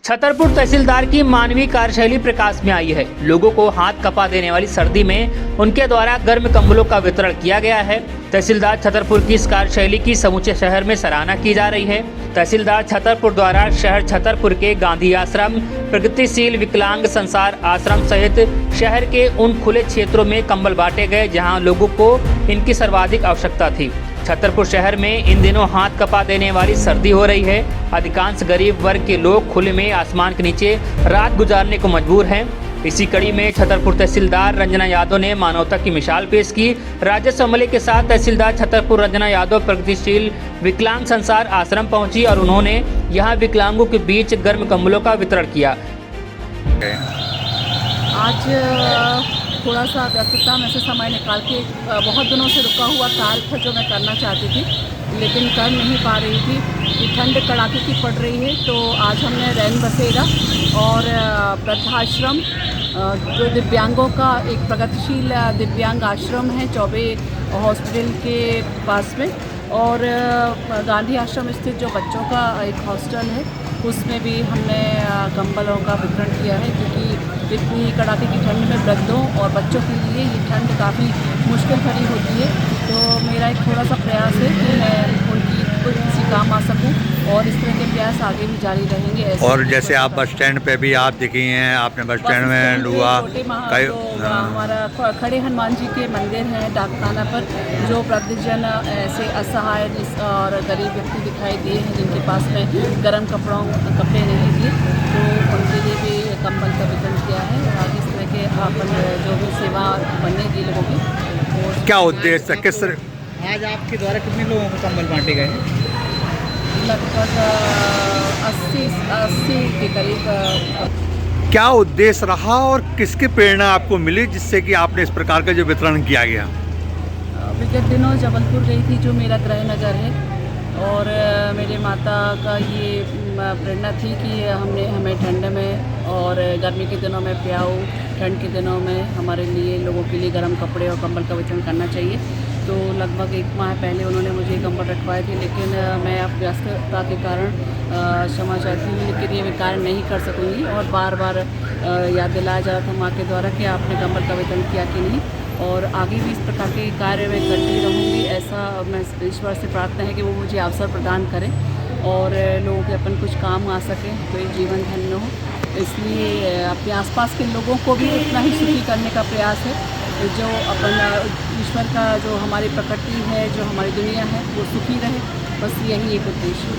छतरपुर तहसीलदार की मानवीय कार्यशैली प्रकाश में आई है। लोगों को हाथ कपा देने वाली सर्दी में उनके द्वारा गर्म कंबलों का वितरण किया गया है। तहसीलदार छतरपुर की इस कार्यशैली की समूचे शहर में सराहना की जा रही है। तहसीलदार छतरपुर द्वारा शहर छतरपुर के गांधी आश्रम, प्रगतिशील विकलांग संसार आश्रम सहित शहर के उन खुले क्षेत्रों में कंबल बांटे गए जहां लोगों को इनकी सर्वाधिक आवश्यकता थी। छतरपुर शहर में इन दिनों हाथ कपा देने वाली सर्दी हो रही है। अधिकांश गरीब वर्ग के लोग खुले में आसमान के नीचे रात गुजारने को मजबूर हैं। इसी कड़ी में छतरपुर तहसीलदार रंजना यादव ने मानवता की मिसाल पेश की। राजस्व अमले के साथ तहसीलदार छतरपुर रंजना यादव प्रगतिशील विकलांग संसार आश्रम पहुंची और उन्होंने यहां विकलांगों के बीच गर्म कंबलों का वितरण किया। आज थोड़ा सा व्यस्तता में से समय निकाल के बहुत दिनों से रुका हुआ कार्य था जो मैं करना चाहती थी, लेकिन कर नहीं पा रही थी कि ठंड कड़ाके की पड़ रही है। तो आज हमने रैन बसेरा और वृद्धाश्रम जो दिव्यांगों का एक प्रगतिशील दिव्यांग आश्रम है चौबे हॉस्पिटल के पास में, और गांधी आश्रम स्थित जो बच्चों का एक हॉस्टल है उसमें भी हमने कंबलों का वितरण किया है, क्योंकि इतनी कड़ाके की ठंड में वृद्धों और बच्चों के लिए ये ठंड काफ़ी मुश्किल भरी होती है। तो मेरा एक थोड़ा सा प्रयास है कि मैं उनकी किसी काम आ सकूं और इस तरह के प्रयास आगे भी जारी रहेंगे। और जैसे आप बस स्टैंड पे भी आप दिखी हैं, आपने बस स्टैंड में हुआ हमारा खड़े हनुमान जी के मंदिर है डाकखाना पर, जो वृद्धजन ऐसे असहाय और गरीब व्यक्ति दिखाई दिए हैं जिनके पास में गर्म कपड़े नहीं थे, तो उनके लिए भी कंबल का वितरण किया है। और इस तरह के अपन जो भी सेवा बनेगी लोगों की। क्या उद्देश्य है, किस आज आपके द्वारा कितने लोगों को कंबल बांटे गए? लगभग 80 के करीब। क्या उद्देश्य रहा और किसकी प्रेरणा आपको मिली जिससे कि आपने इस प्रकार का जो वितरण किया गया? विगत दिनों जबलपुर गई थी जो मेरा गृह नगर है, और मेरे माता का ये प्रेरणा थी कि हमें ठंड में और गर्मी के दिनों में प्याऊ, ठंड के दिनों में हमारे लिए लोगों के लिए गर्म कपड़े और कंबल का वितरण करना चाहिए। तो लगभग 1 माह पहले उन्होंने मुझे कंबल रखवाए थे, लेकिन मैं अब व्यस्तता के कारण क्षमा चाहती हूँ, लेकिन ये मैं कार्य नहीं कर सकूँगी। और बार बार याद दिलाया जा रहा था माँ के द्वारा कि आपने कंबल का वितरण किया कि नहीं, और आगे भी इस प्रकार के कार्य मैं करती रहूँगी। ऐसा मैं ईश्वर से प्रार्थना है कि वो मुझे अवसर प्रदान करें और लोगों के अपन कुछ काम आ सकें, कोई जीवन धन्य हो। इसलिए अपने आसपास के लोगों को भी इतना ही सुखी करने का प्रयास है, जो अपन ईश्वर का जो हमारी प्रकृति है, जो हमारी दुनिया है, वो सुखी रहे। बस यही एक उद्देश्य है।